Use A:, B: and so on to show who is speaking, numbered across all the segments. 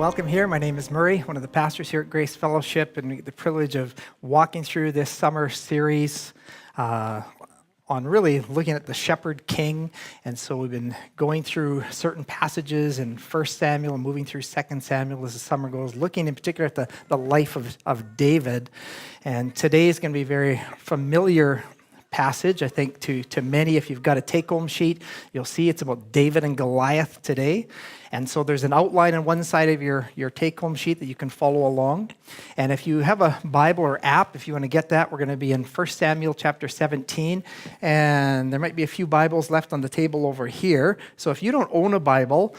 A: Welcome here. My name is Murray, one of the pastors here at Grace Fellowship, and we get the privilege of walking through this summer series on really looking at the Shepherd King. And so we've been going through certain passages in 1 Samuel and moving through 2 Samuel as the summer goes, looking in particular at the life of David. And today is going to be a very familiar passage, I think, to many. If you've got a take-home sheet, you'll see it's about David and Goliath today. And so there's an outline on one side of your take-home sheet that you can follow along. And if you have a Bible or app, if you want to get that, we're going to be in 1 Samuel chapter 17. And there might be a few Bibles left on the table over here. So if you don't own a Bible,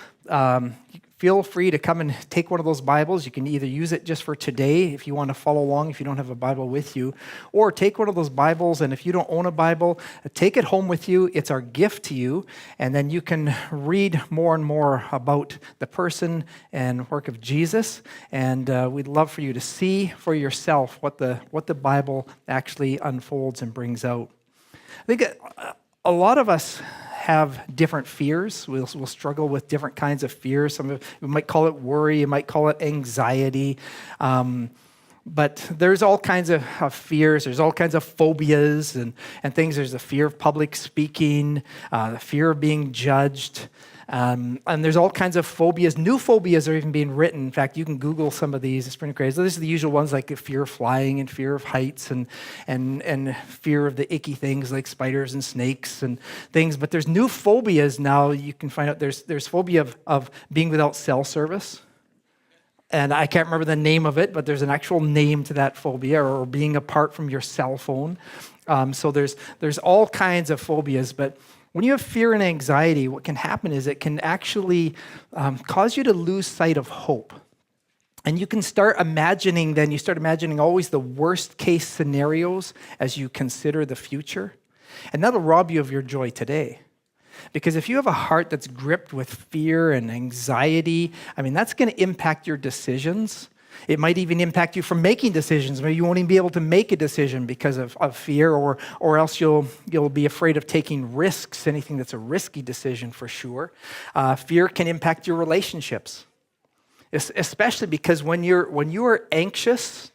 A: feel free to come and take one of those Bibles. You can either use it just for today if you want to follow along if you don't have a Bible with you, or take one of those Bibles, and if you don't own a Bible, take it home with you. It's our gift to you, and then you can read more and more about the person and work of Jesus, and we'd love for you to see for yourself what the Bible actually unfolds and brings out. I think a lot of us have different fears. We'll struggle with different kinds of fears. We might call it worry, you might call it anxiety. But there's all kinds of fears. There's all kinds of phobias and things. There's the fear of public speaking, the fear of being judged. And there's all kinds of phobias. New phobias are even being written. In fact, you can Google some of these. It's pretty crazy. These are the usual ones like fear of flying and fear of heights and fear of the icky things like spiders and snakes and things. But there's new phobias now. You can find out there's phobia of being without cell service. And I can't remember the name of it, but there's an actual name to that phobia, or being apart from your cell phone. So there's all kinds of phobias, but when you have fear and anxiety, what can happen is it can actually cause you to lose sight of hope. And you can start imagining always the worst case scenarios as you consider the future. And that'll rob you of your joy today. Because if you have a heart that's gripped with fear and anxiety, that's going to impact your decisions. It might even impact you from making decisions. Maybe you won't even be able to make a decision because of fear, or else you'll be afraid of taking risks, anything that's a risky decision for sure. Fear can impact your relationships, especially because when you are anxious,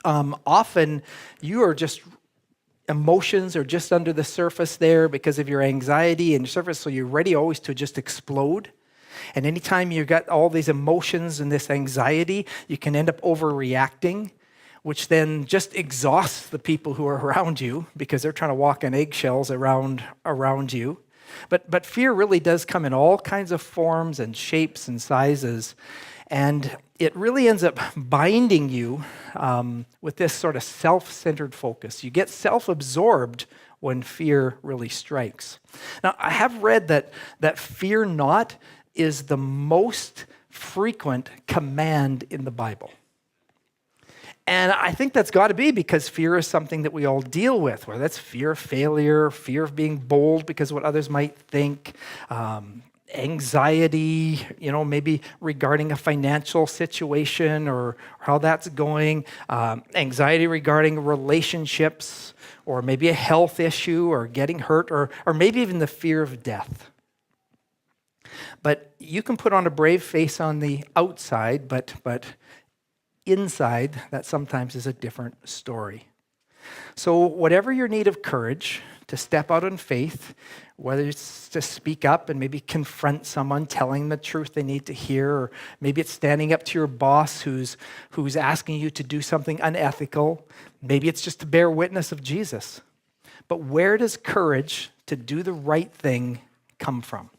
A: often you are just emotions are just under the surface there because of your anxiety and your surface, so you're ready always to just explode. And anytime you've got all these emotions and this anxiety, you can end up overreacting, which then just exhausts the people who are around you because they're trying to walk on eggshells around you. But fear really does come in all kinds of forms and shapes and sizes. And it really ends up binding you with this sort of self-centered focus. You get self-absorbed when fear really strikes. Now, I have read that fear not is the most frequent command in the Bible. And I think that's got to be because fear is something that we all deal with, whether that's fear of failure, fear of being bold because of what others might think, anxiety, maybe regarding a financial situation or how that's going, anxiety regarding relationships, or maybe a health issue or getting hurt, or maybe even the fear of death. But you can put on a brave face on the outside, but inside, that sometimes is a different story. So whatever your need of courage to step out in faith, whether it's to speak up and maybe confront someone, telling the truth they need to hear, or maybe it's standing up to your boss who's asking you to do something unethical, maybe it's just to bear witness of Jesus. But where does courage to do the right thing come from?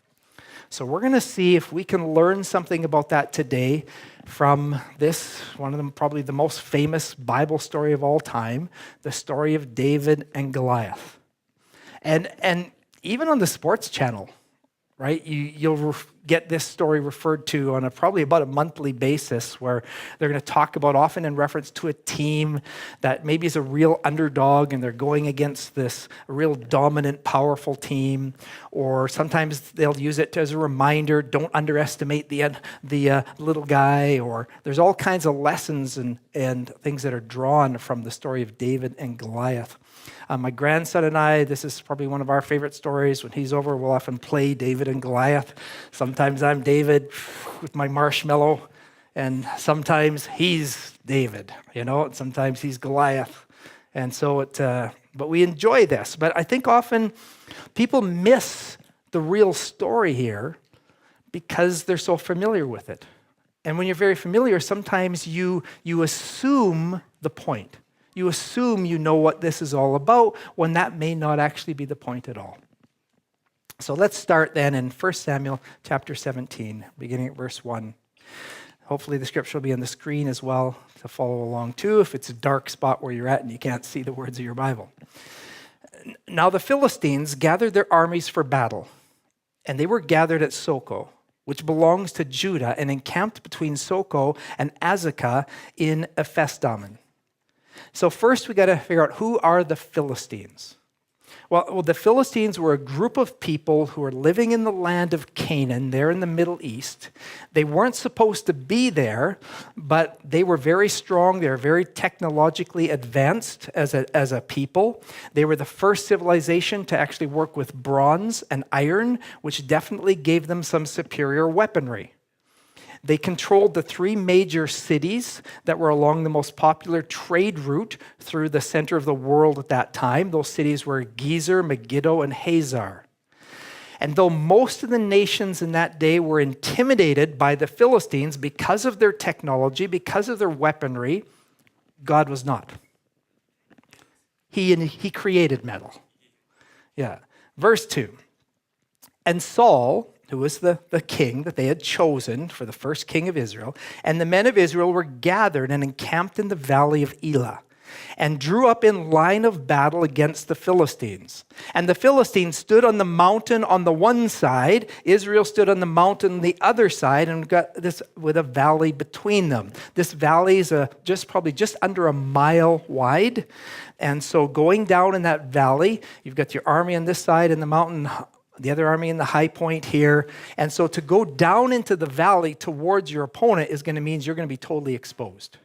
A: So we're going to see if we can learn something about that today from this, one of them, probably the most famous Bible story of all time, the story of David and Goliath. And even on the sports channel, right, you'll get this story referred to on probably about a monthly basis, where they're going to talk about, often in reference to a team that maybe is a real underdog and they're going against this real dominant, powerful team. Or sometimes they'll use it as a reminder, don't underestimate the little guy. Or there's all kinds of lessons and things that are drawn from the story of David and Goliath. My grandson and I, this is probably one of our favorite stories. When he's over, we'll often play David and Goliath. Sometimes I'm David with my marshmallow, And sometimes he's David, and sometimes he's Goliath. And so but we enjoy this. But I think often people miss the real story here because they're so familiar with it. And when you're very familiar, sometimes you assume the point. You assume you know what this is all about when that may not actually be the point at all. So let's start then in 1 Samuel chapter 17, beginning at verse 1. Hopefully the scripture will be on the screen as well to follow along too, if it's a dark spot where you're at and you can't see the words of your Bible. Now the Philistines gathered their armies for battle, and they were gathered at Soko, which belongs to Judah, and encamped between Soko and Azekah in Ephesdammim. So first we got to figure out, who are the Philistines? Well, the Philistines were a group of people who were living in the land of Canaan, there in the Middle East. They weren't supposed to be there, but they were very strong. They were very technologically advanced as a people. They were the first civilization to actually work with bronze and iron, which definitely gave them some superior weaponry. They controlled the three major cities that were along the most popular trade route through the center of the world at that time. Those cities were Gezer, Megiddo, and Hazar. And though most of the nations in that day were intimidated by the Philistines because of their technology, because of their weaponry, God was not. He created metal. Yeah. Verse 2. And Saul, who was the king that they had chosen for the first king of Israel, and the men of Israel were gathered and encamped in the valley of Elah, and drew up in line of battle against the Philistines. And the Philistines stood on the mountain on the one side, Israel stood on the mountain on the other side, and got this with a valley between them. This valley is probably just under a mile wide. And so going down in that valley, you've got your army on this side and the mountain, the other army in the high point here. And so to go down into the valley towards your opponent is going to mean you're going to be totally exposed.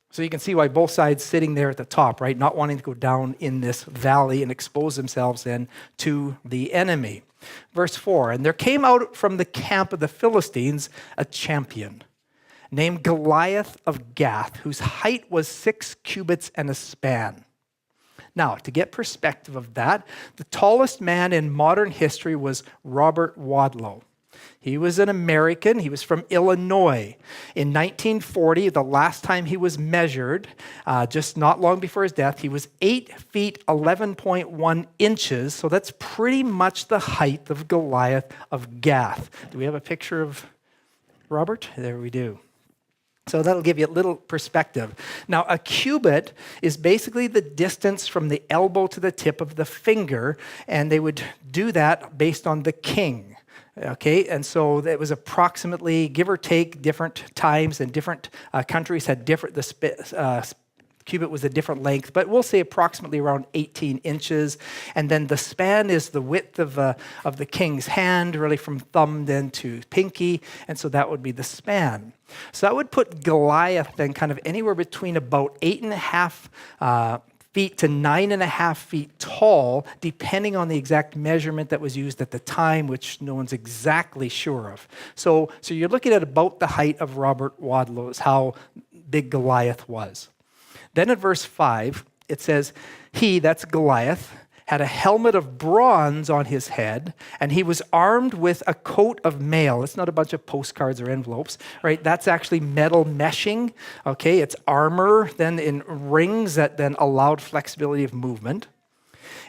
A: So you can see why both sides sitting there at the top, right? Not wanting to go down in this valley and expose themselves then to the enemy. Verse 4, and there came out from the camp of the Philistines a champion named Goliath of Gath, whose height was 6 cubits and a span. Now, to get perspective of that, the tallest man in modern history was Robert Wadlow. He was an American. He was from Illinois. In 1940, the last time he was measured, just not long before his death, he was 8 feet 11.1 inches. So that's pretty much the height of Goliath of Gath. Do we have a picture of Robert? There we do. So that'll give you a little perspective. Now, a cubit is basically the distance from the elbow to the tip of the finger, and they would do that based on the king. Okay, and so it was approximately, give or take, different times, and different countries had different, cubit was a different length, but we'll say approximately around 18 inches. And then the span is the width of the king's hand, really from thumb then to pinky, and so that would be the span. So that would put Goliath then kind of anywhere between about 8.5 feet to 9.5 feet tall, depending on the exact measurement that was used at the time, which no one's exactly sure of. So you're looking at about the height of Robert Wadlow is how big Goliath was. Then in verse 5, it says, he, that's Goliath, had a helmet of bronze on his head, and he was armed with a coat of mail. It's not a bunch of postcards or envelopes, right? That's actually metal meshing, okay? It's armor then in rings that then allowed flexibility of movement.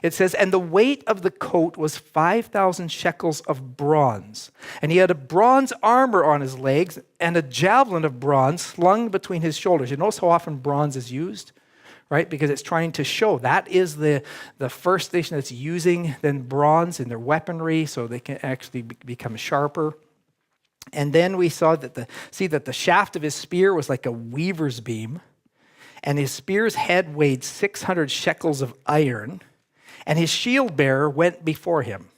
A: It says, and the weight of the coat was 5,000 shekels of bronze. And he had a bronze armor on his legs and a javelin of bronze slung between his shoulders. You notice how often bronze is used, right? Because it's trying to show that is the first nation that's using then bronze in their weaponry so they can actually become sharper. And then we saw that the shaft of his spear was like a weaver's beam, and his spear's head weighed 600 shekels of iron. And his shield bearer went before him.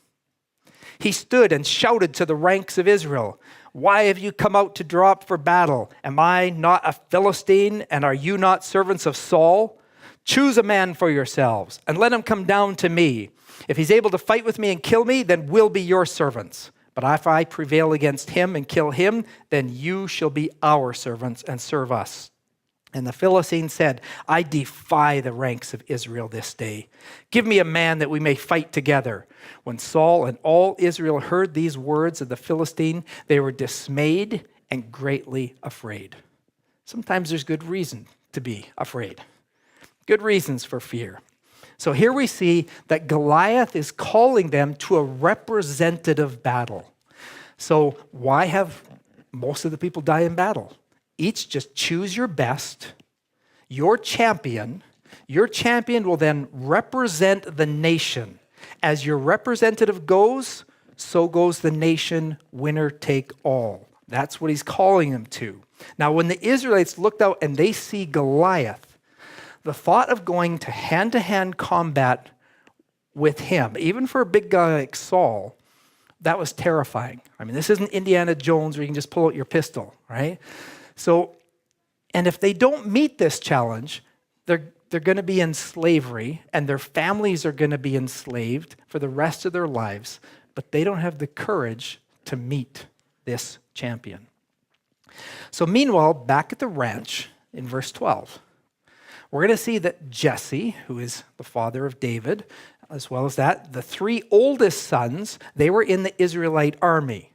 A: He stood and shouted to the ranks of Israel, why have you come out to draw up for battle? Am I not a Philistine, and are you not servants of Saul? Choose a man for yourselves, and let him come down to me. If he's able to fight with me and kill me, then we'll be your servants. But if I prevail against him and kill him, then you shall be our servants and serve us." And the Philistine said, "I defy the ranks of Israel this day. Give me a man that we may fight together." When Saul and all Israel heard these words of the Philistine, they were dismayed and greatly afraid. Sometimes there's good reason to be afraid. Good reasons for fear. So here we see that Goliath is calling them to a representative battle. So why have most of the people die in battle? Each just choose your best, your champion. Your champion will then represent the nation. As your representative goes, so goes the nation, winner take all. That's what he's calling them to. Now, when the Israelites looked out and they see Goliath, the thought of going to hand-to-hand combat with him, even for a big guy like Saul, that was terrifying. I mean, this isn't Indiana Jones where you can just pull out your pistol, right? So, and if they don't meet this challenge, they're going to be in slavery and their families are going to be enslaved for the rest of their lives, but they don't have the courage to meet this champion. So meanwhile, back at the ranch in verse 12, we're going to see that Jesse, who is the father of David, as well as that, the three oldest sons, they were in the Israelite army.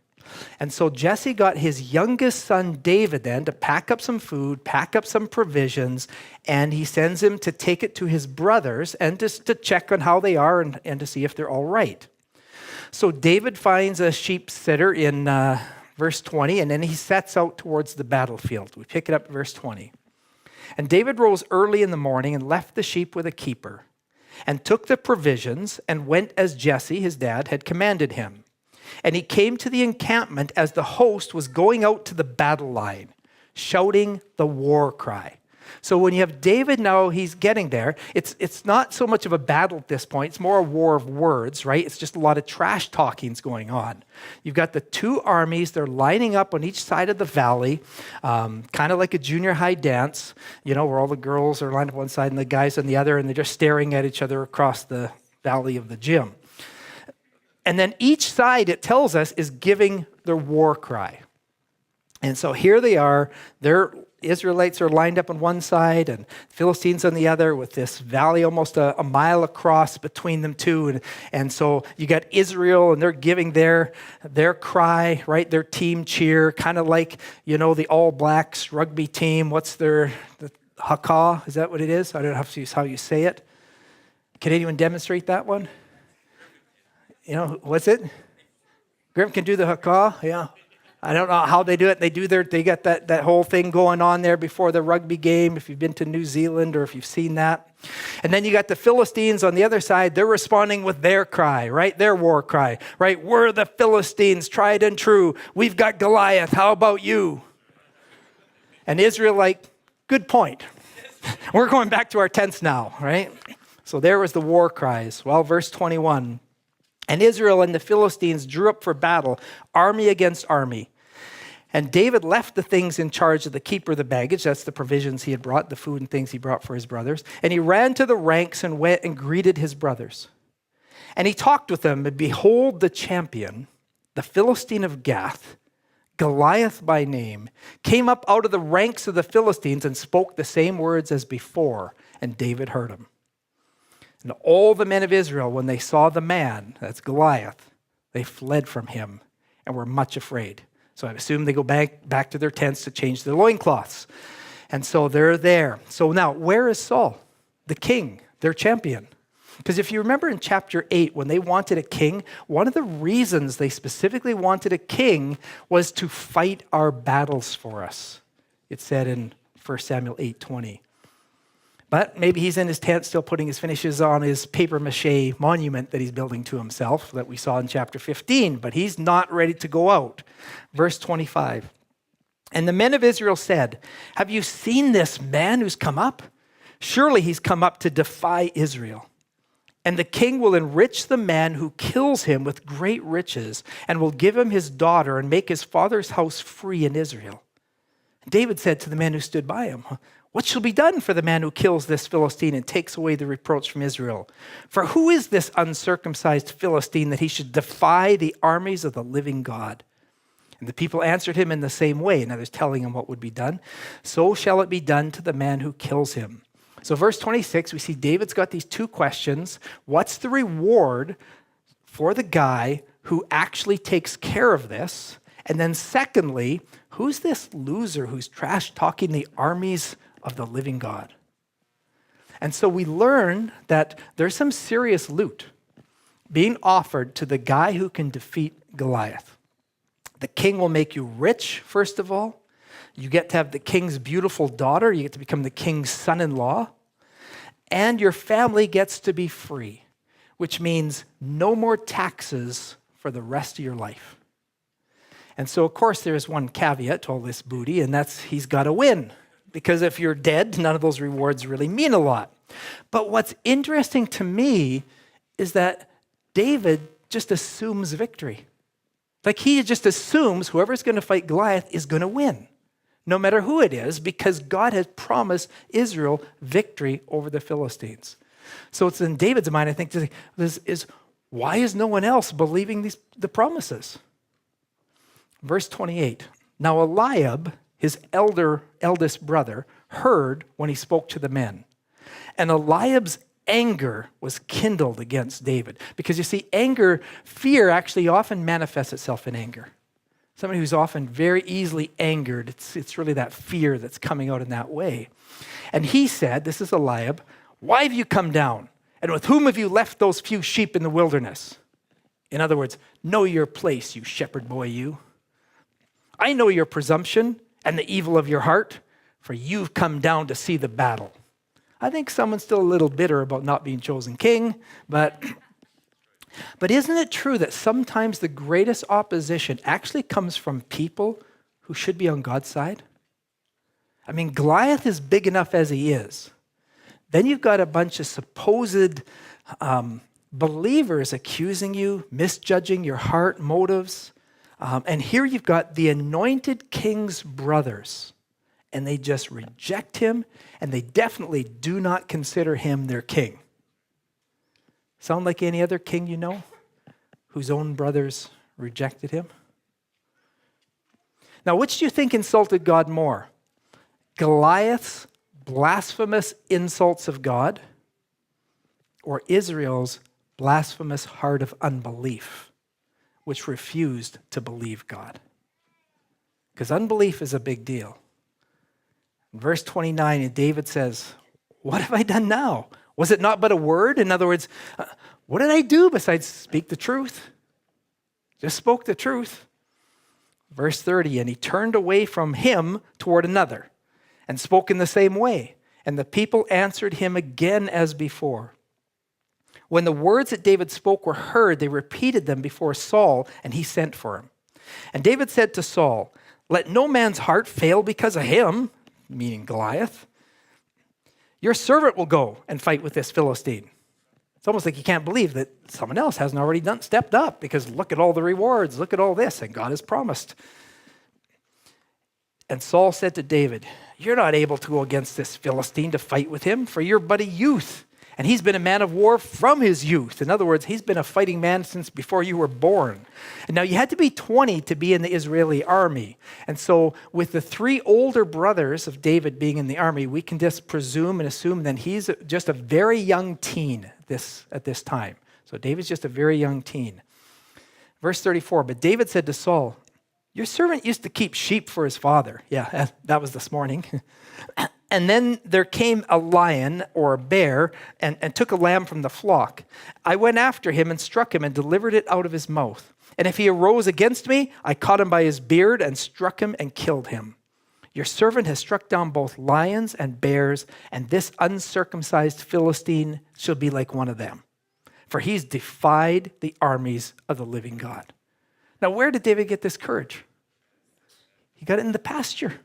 A: And so Jesse got his youngest son David then to pack up some food, pack up some provisions, and he sends him to take it to his brothers and just to check on how they are and to see if they're all right. So David finds a sheep sitter in verse 20, and then he sets out towards the battlefield. We pick it up at verse 20. "And David rose early in the morning and left the sheep with a keeper, and took the provisions and went as Jesse, his dad, had commanded him. And he came to the encampment as the host was going out to the battle line, shouting the war cry." So when you have David now, he's getting there. It's not so much of a battle at this point. It's more a war of words, right? It's just a lot of trash talking's going on. You've got the two armies. They're lining up on each side of the valley, kind of like a junior high dance, where all the girls are lined up one side and the guys on the other, and they're just staring at each other across the valley of the gym. And then each side, it tells us, is giving their war cry. And so here they are. Their Israelites are lined up on one side and Philistines on the other, with this valley almost a mile across between them two. And so you got Israel, and they're giving their cry, right? Their team cheer, kind of like, the All Blacks rugby team. What's the haka? Is that what it is? I don't know how you say it. Can anyone demonstrate that one? What's it? Grim can do the haka, yeah. I don't know how they do it. They got that whole thing going on there before the rugby game, if you've been to New Zealand or if you've seen that. And then you got the Philistines on the other side. They're responding with their cry, right? Their war cry, right? "We're the Philistines, tried and true. We've got Goliath. How about you?" And Israel good point. We're going back to our tents now, right? So there was the war cries. Well, verse 21. "And Israel and the Philistines drew up for battle, army against army. And David left the things in charge of the keeper of the baggage," that's the provisions he had brought, the food and things he brought for his brothers, "and he ran to the ranks and went and greeted his brothers. And he talked with them, and behold, the champion, the Philistine of Gath, Goliath by name, came up out of the ranks of the Philistines and spoke the same words as before, and David heard him. And all the men of Israel, when they saw the man," that's Goliath, "they fled from him and were much afraid." So I assume they go back to their tents to change their loincloths. And so they're there. So now, where is Saul, the king, their champion? Because if you remember in chapter 8, when they wanted a king, one of the reasons they specifically wanted a king was to fight our battles for us. It said in 1 Samuel 8:20. But maybe he's in his tent still putting his finishes on his papier-mâché monument that he's building to himself that we saw in chapter 15, but he's not ready to go out. Verse 25. "And the men of Israel said, 'Have you seen this man who's come up? Surely he's come up to defy Israel. And the king will enrich the man who kills him with great riches, and will give him his daughter and make his father's house free in Israel.' David said to the men who stood by him, What shall be done for the man who kills this Philistine and takes away the reproach from Israel? For who is this uncircumcised Philistine that he should defy the armies of the living God? And the people answered him in the same way. In others, telling him what would be done. So shall it be done to the man who kills him. So verse 26, we see David's got these two questions. What's the reward for the guy who actually takes care of this? And then secondly, who's this loser who's trash talking the armies of the living God? And so we learn that there's some serious loot being offered to the guy who can defeat Goliath. The king will make you rich, first of all. You get to have the king's beautiful daughter. You get to become the king's son-in-law. And your family gets to be free, which means no more taxes for the rest of your life. And so, of course, there's one caveat to all this booty, and that's he's got to win. Because if you're dead, none of those rewards really mean a lot. But what's interesting to me is that David just assumes victory. Like he just assumes whoever's going to fight Goliath is going to win, no matter who it is, because God has promised Israel victory over the Philistines. So it's in David's mind, I think, is why is no one else believing the promises? Verse 28, now Eliab, his eldest brother, heard when he spoke to the men. And Eliab's anger was kindled against David. Because you see, fear actually often manifests itself in anger. Somebody who's often very easily angered, it's really that fear that's coming out in that way. And he said, this is Eliab, why have you come down? And with whom have you left those few sheep in the wilderness? In other words, know your place, you shepherd boy, you. I know your presumption and the evil of your heart, for you've come down to see the battle. I think someone's still a little bitter about not being chosen king, but isn't it true that sometimes the greatest opposition actually comes from people who should be on God's side? I mean, Goliath is big enough as he is. Then you've got a bunch of supposed believers accusing you, misjudging your heart motives. And here you've got the anointed king's brothers, and they just reject him, and they definitely do not consider him their king. Sound like any other king you know whose own brothers rejected him? Now, which do you think insulted God more? Goliath's blasphemous insults of God, or Israel's blasphemous heart of unbelief, which refused to believe God? Because unbelief is a big deal. In verse 29, David says, what have I done now? Was it not but a word? In other words, what did I do besides speak the truth? Just spoke the truth. Verse 30, and he turned away from him toward another and spoke in the same way. And the people answered him again as before. When the words that David spoke were heard, they repeated them before Saul, and he sent for him. And David said to Saul, let no man's heart fail because of him, meaning Goliath. Your servant will go and fight with this Philistine. It's almost like you can't believe that someone else hasn't already stepped up, because look at all the rewards, look at all this, and God has promised. And Saul said to David, you're not able to go against this Philistine to fight with him, for you're but a youth, and he's been a man of war from his youth. In other words, he's been a fighting man since before you were born. And now you had to be 20 to be in the Israeli army. And so with the three older brothers of David being in the army, we can just presume and assume that he's just a very young teen at this time. So David's just a very young teen. Verse 34, but David said to Saul, your servant used to keep sheep for his father. Yeah, that was this morning. And then there came a lion or a bear and took a lamb from the flock. I went after him and struck him and delivered it out of his mouth. And if he arose against me, I caught him by his beard and struck him and killed him. Your servant has struck down both lions and bears, and this uncircumcised Philistine shall be like one of them. For he's defied the armies of the living God. Now, where did David get this courage? He got it in the pasture.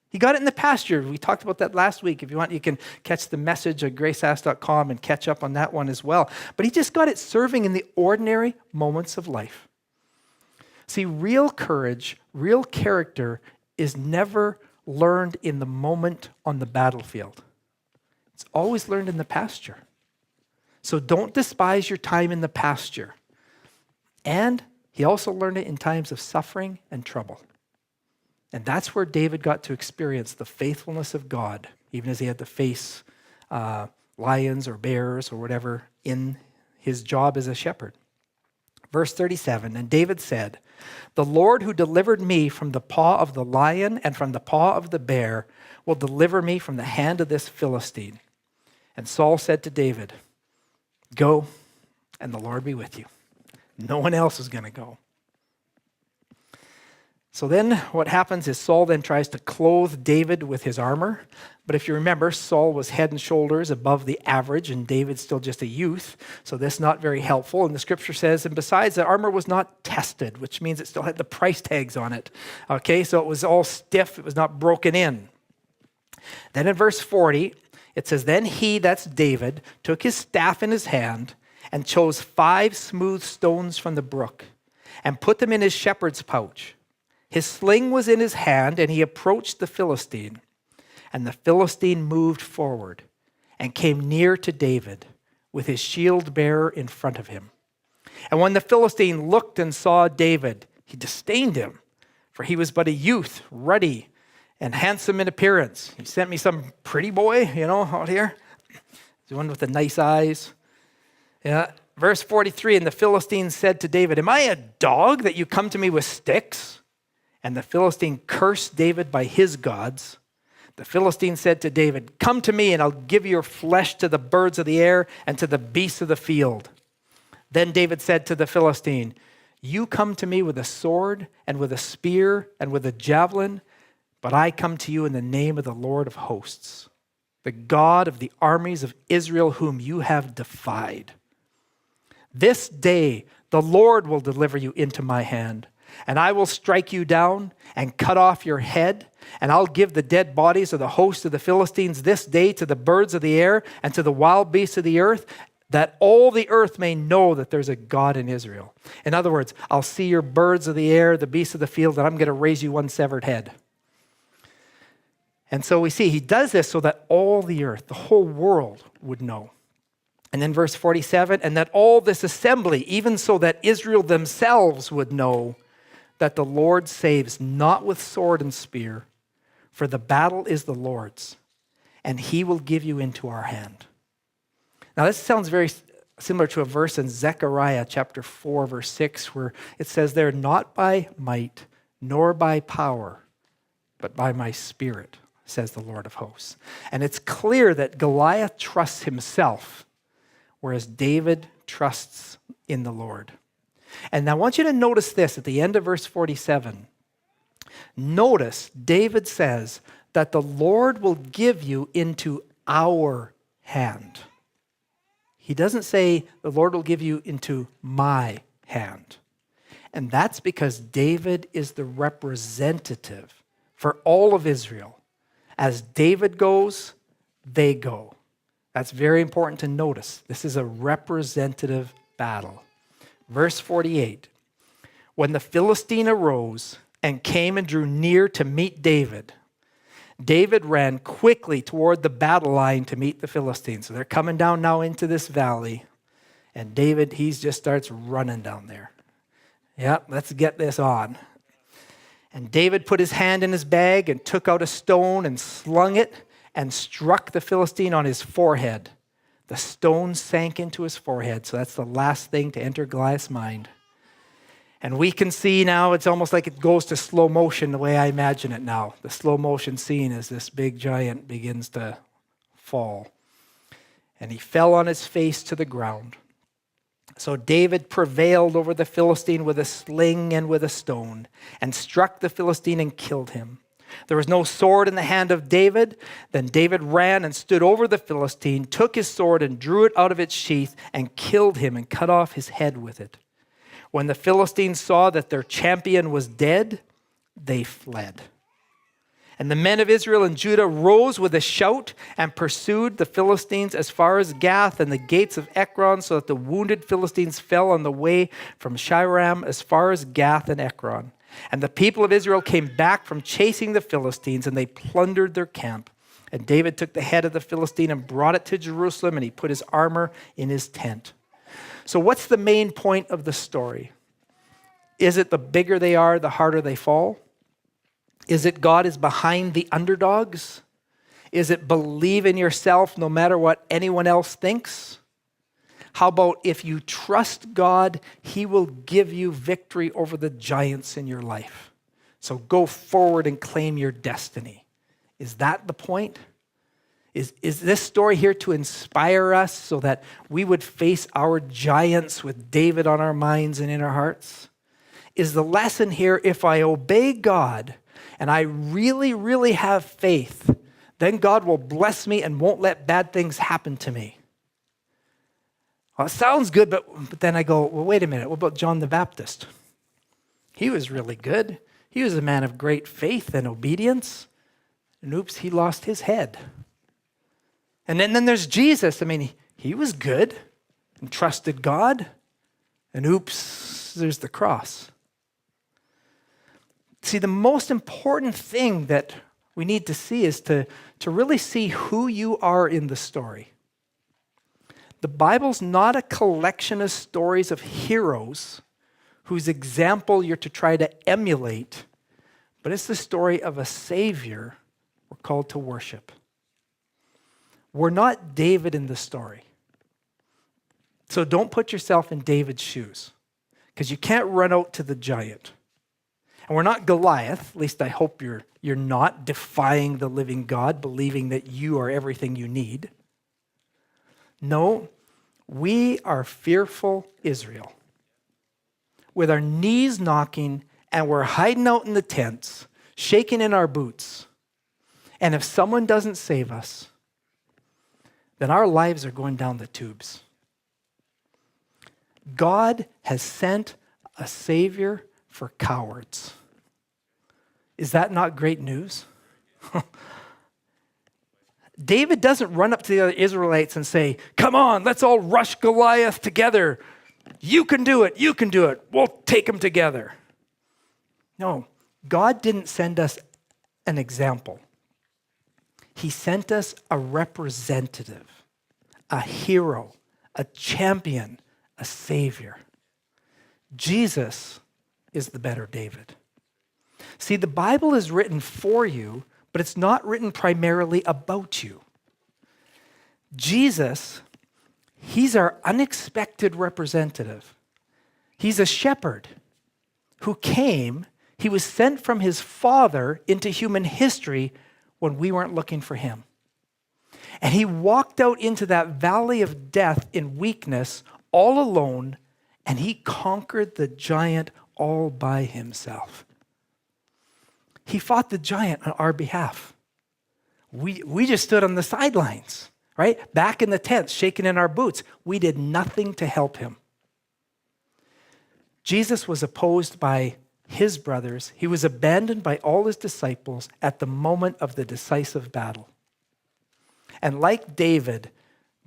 A: He got it in the pasture. We talked about that last week. If you want, you can catch the message at graceask.com and catch up on that one as well. But he just got it serving in the ordinary moments of life. See, real courage, real character is never learned in the moment on the battlefield. It's always learned in the pasture. So don't despise your time in the pasture. And he also learned it in times of suffering and trouble. And that's where David got to experience the faithfulness of God, even as he had to face lions or bears or whatever in his job as a shepherd. Verse 37, and David said, "The Lord who delivered me from the paw of the lion and from the paw of the bear will deliver me from the hand of this Philistine." And Saul said to David, "Go, and the Lord be with you." No one else is going to go. So then what happens is Saul then tries to clothe David with his armor. But if you remember, Saul was head and shoulders above the average, and David's still just a youth. So that's not very helpful. And the scripture says, and besides, the armor was not tested, which means it still had the price tags on it. Okay, so it was all stiff. It was not broken in. Then in verse 40, it says, then he, that's David, took his staff in his hand and chose 5 smooth stones from the brook and put them in his shepherd's pouch. His sling was in his hand, and he approached the Philistine. And the Philistine moved forward and came near to David with his shield bearer in front of him. And when the Philistine looked and saw David, he disdained him, for he was but a youth, ruddy and handsome in appearance. He sent me some pretty boy, out here. The one with the nice eyes. Yeah. Verse 43, and the Philistine said to David, "Am I a dog that you come to me with sticks?" And the Philistine cursed David by his gods. The Philistine said to David, "Come to me, and I'll give your flesh to the birds of the air and to the beasts of the field." Then David said to the Philistine, "You come to me with a sword and with a spear and with a javelin, but I come to you in the name of the Lord of hosts, the God of the armies of Israel, whom you have defied. This day the Lord will deliver you into my hand, and I will strike you down and cut off your head, and I'll give the dead bodies of the host of the Philistines this day to the birds of the air and to the wild beasts of the earth, that all the earth may know that there's a God in Israel." In other words, I'll see your birds of the air, the beasts of the field, and I'm going to raise you one severed head. And so we see he does this so that all the earth, the whole world would know. And then verse 47, and that all this assembly, even so that Israel themselves would know that the Lord saves not with sword and spear, for the battle is the Lord's, and he will give you into our hand. Now this sounds very similar to a verse in Zechariah chapter 4, verse 6, where it says there, "Not by might, nor by power, but by my spirit, says the Lord of hosts." And it's clear that Goliath trusts himself, whereas David trusts in the Lord. And I want you to notice this at the end of verse 47. Notice David says that the Lord will give you into our hand. He doesn't say the Lord will give you into my hand. And that's because David is the representative for all of Israel. As David goes, they go. That's very important to notice. This is a representative battle. Verse 48, when the Philistine arose and came and drew near to meet David, David ran quickly toward the battle line to meet the Philistines. So they're coming down now into this valley, and David, he just starts running down there. Yep, let's get this on. And David put his hand in his bag and took out a stone and slung it and struck the Philistine on his forehead. The stone sank into his forehead. So that's the last thing to enter Goliath's mind. And we can see now, it's almost like it goes to slow motion the way I imagine it now. The slow motion scene as this big giant begins to fall. And he fell on his face to the ground. So David prevailed over the Philistine with a sling and with a stone, and struck the Philistine and killed him. There was no sword in the hand of David. Then David ran and stood over the Philistine, took his sword and drew it out of its sheath, and killed him and cut off his head with it. When the Philistines saw that their champion was dead, they fled. And the men of Israel and Judah rose with a shout and pursued the Philistines as far as Gath and the gates of Ekron, so that the wounded Philistines fell on the way from Shiram as far as Gath and Ekron. And the people of Israel came back from chasing the Philistines, and they plundered their camp. And David took the head of the Philistine and brought it to Jerusalem, and he put his armor in his tent. So what's the main point of the story? Is it the bigger they are, the harder they fall? Is it God is behind the underdogs? Is it believe in yourself no matter what anyone else thinks? How about if you trust God, he will give you victory over the giants in your life. So go forward and claim your destiny. Is that the point? Is this story here to inspire us so that we would face our giants with David on our minds and in our hearts? Is the lesson here, if I obey God and I really, really have faith, then God will bless me and won't let bad things happen to me? Well, it sounds good, but then I go, well, wait a minute. What about John the Baptist? He was really good. He was a man of great faith and obedience. And oops, he lost his head. And then there's Jesus. I mean, he was good and trusted God. And oops, there's the cross. See, the most important thing that we need to see is to really see who you are in the story. The Bible's not a collection of stories of heroes whose example you're to try to emulate, but it's the story of a Savior we're called to worship. We're not David in the story. So don't put yourself in David's shoes, because you can't run out to the giant. And we're not Goliath, at least I hope you're not defying the living God, believing that you are everything you need. No, we are fearful Israel, with our knees knocking, and we're hiding out in the tents, shaking in our boots. And if someone doesn't save us, then our lives are going down the tubes. God has sent a Savior for cowards. Is that not great news? David doesn't run up to the other Israelites and say, come on, let's all rush Goliath together. You can do it. You can do it. We'll take him together. No, God didn't send us an example. He sent us a representative, a hero, a champion, a Savior. Jesus is the better David. See, the Bible is written for you, but it's not written primarily about you. Jesus, he's our unexpected representative. He's a shepherd who came, he was sent from his Father into human history when we weren't looking for him. And he walked out into that valley of death in weakness all alone, and he conquered the giant all by himself. He fought the giant on our behalf. We just stood on the sidelines, right? Back in the tents, shaking in our boots. We did nothing to help him. Jesus was opposed by his brothers. He was abandoned by all his disciples at the moment of the decisive battle. And like David,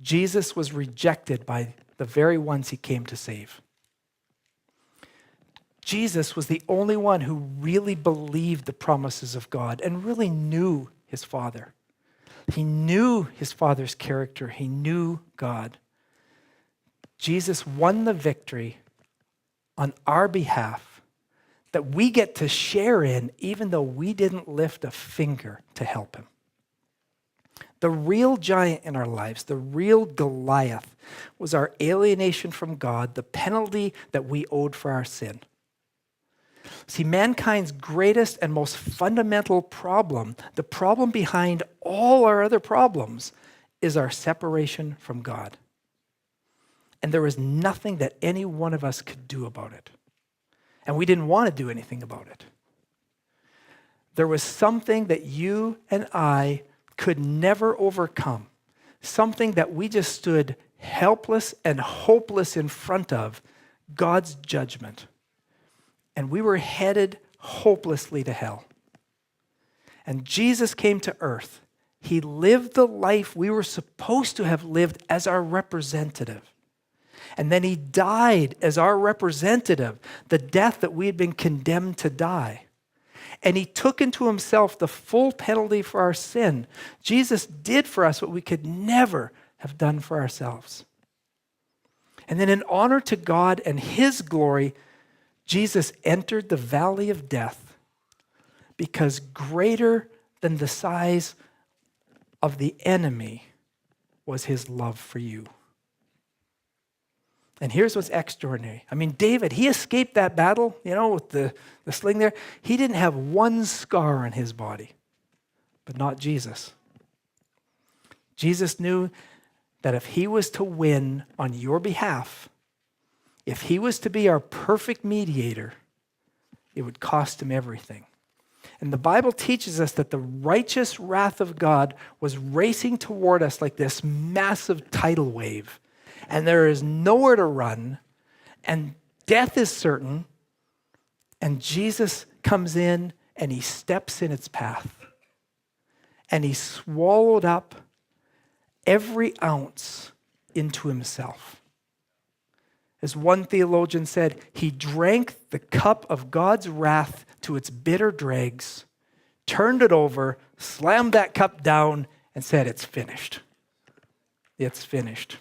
A: Jesus was rejected by the very ones he came to save. Jesus was the only one who really believed the promises of God and really knew his Father. He knew his Father's character. He knew God. Jesus won the victory on our behalf that we get to share in, even though we didn't lift a finger to help him. The real giant in our lives, the real Goliath, was our alienation from God, the penalty that we owed for our sin. See, mankind's greatest and most fundamental problem, the problem behind all our other problems, is our separation from God. And there was nothing that any one of us could do about it. And we didn't want to do anything about it. There was something that you and I could never overcome, something that we just stood helpless and hopeless in front of, God's judgment. And we were headed hopelessly to hell. And Jesus came to earth. He lived the life we were supposed to have lived as our representative. And then he died as our representative, the death that we had been condemned to die. And he took into himself the full penalty for our sin. Jesus did for us what we could never have done for ourselves. And then in honor to God and his glory, Jesus entered the valley of death, because greater than the size of the enemy was his love for you. And here's what's extraordinary. I mean, David, he escaped that battle, with the sling there. He didn't have one scar on his body, but not Jesus. Jesus knew that if he was to win on your behalf, if he was to be our perfect mediator, it would cost him everything. And the Bible teaches us that the righteous wrath of God was racing toward us like this massive tidal wave. And there is nowhere to run, and death is certain, and Jesus comes in and he steps in its path. And he swallowed up every ounce into himself. As one theologian said, he drank the cup of God's wrath to its bitter dregs, turned it over, slammed that cup down, and said, "It's finished. It's finished."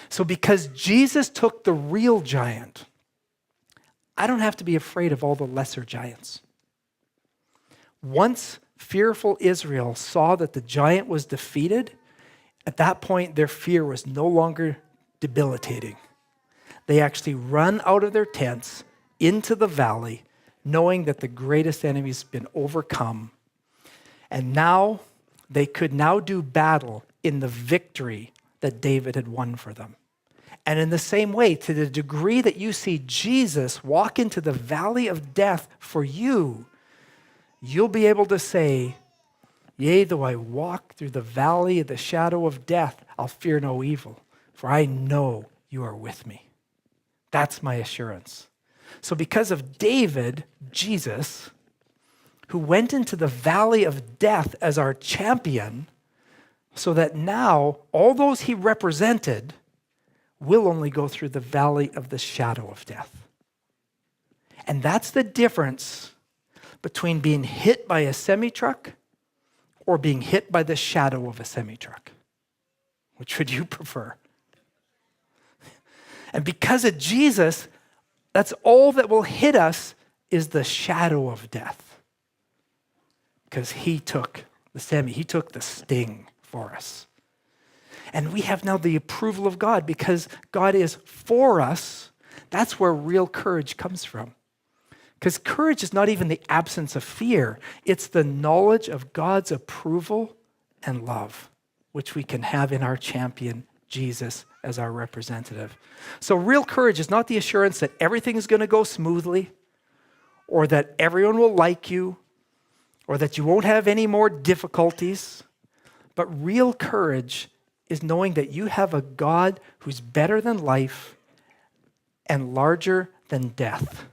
A: So because Jesus took the real giant, I don't have to be afraid of all the lesser giants. Once fearful Israel saw that the giant was defeated, at that point their fear was no longer debilitating. They actually run out of their tents into the valley, knowing that the greatest enemy's been overcome. And now they could now do battle in the victory that David had won for them. And in the same way, to the degree that you see Jesus walk into the valley of death for you, you'll be able to say, "Yea, though I walk through the valley of the shadow of death, I'll fear no evil, for I know you are with me." That's my assurance. So because of David, Jesus, who went into the valley of death as our champion, so that now all those he represented will only go through the valley of the shadow of death. And that's the difference between being hit by a semi-truck or being hit by the shadow of a semi-truck. Which would you prefer? And because of Jesus, that's all that will hit us is the shadow of death. Because he took he took the sting for us. And we have now the approval of God because God is for us. That's where real courage comes from. Because courage is not even the absence of fear. It's the knowledge of God's approval and love, which we can have in our champion, Jesus, as our representative. So real courage is not the assurance that everything is going to go smoothly, or that everyone will like you, or that you won't have any more difficulties. But real courage is knowing that you have a God who's better than life and larger than death.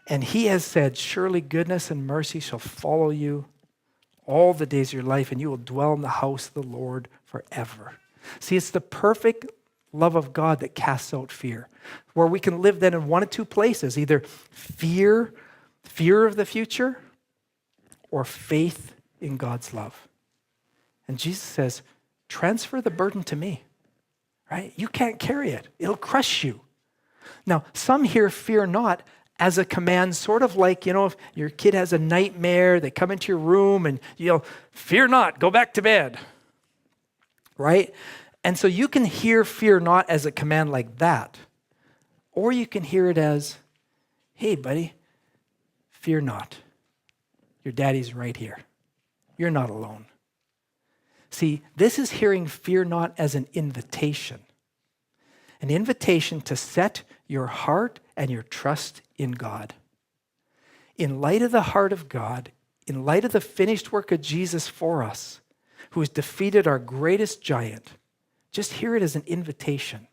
A: And he has said, "Surely goodness and mercy shall follow you all the days of your life, and you will dwell in the house of the Lord forever." See, it's the perfect love of God that casts out fear, where we can live then in one of two places, either fear of the future, or faith in God's love. And Jesus says, transfer the burden to me, right? You can't carry it. It'll crush you. Now, some hear fear not as a command, sort of like, if your kid has a nightmare, they come into your room and fear not, go back to bed, right? And so you can hear fear not as a command like that, or you can hear it as, "Hey, buddy, fear not. Your daddy's right here. You're not alone." See, this is hearing fear not as an invitation to set your heart and your trust in God. In light of the heart of God, in light of the finished work of Jesus for us, who has defeated our greatest giant, just hear it as an invitation.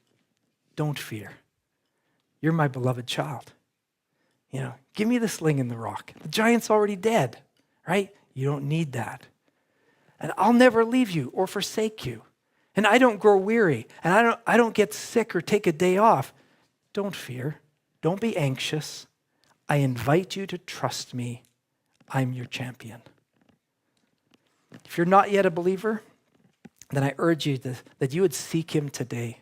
A: Don't fear. You're my beloved child. Give me the sling and the rock. The giant's already dead, right? You don't need that. And I'll never leave you or forsake you. and I don't grow weary, and I don't get sick or take a day off. Don't fear. Don't be anxious. I invite you to trust me. I'm your champion. If you're not yet a believer, then I urge you that you would seek him today,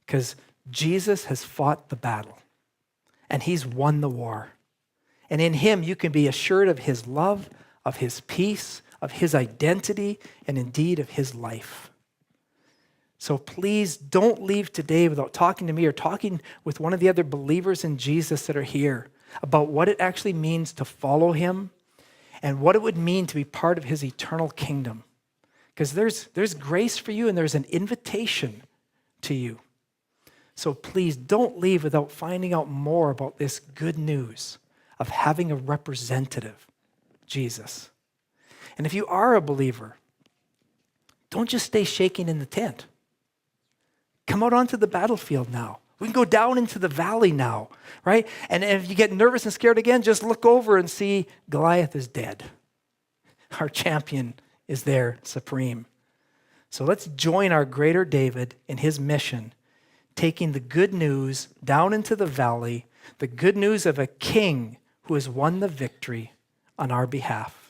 A: because Jesus has fought the battle and he's won the war. And in him, you can be assured of his love, of his peace, of his identity, and indeed of his life. So please don't leave today without talking to me or talking with one of the other believers in Jesus that are here about what it actually means to follow him and what it would mean to be part of his eternal kingdom. Because there's grace for you and there's an invitation to you. So please don't leave without finding out more about this good news of having a representative, Jesus. And if you are a believer, don't just stay shaking in the tent. Come out onto the battlefield now. We can go down into the valley now, right? And if you get nervous and scared again, just look over and see Goliath is dead. Our champion is there supreme. So let's join our greater David in his mission, taking the good news down into the valley, the good news of a king who has won the victory on our behalf.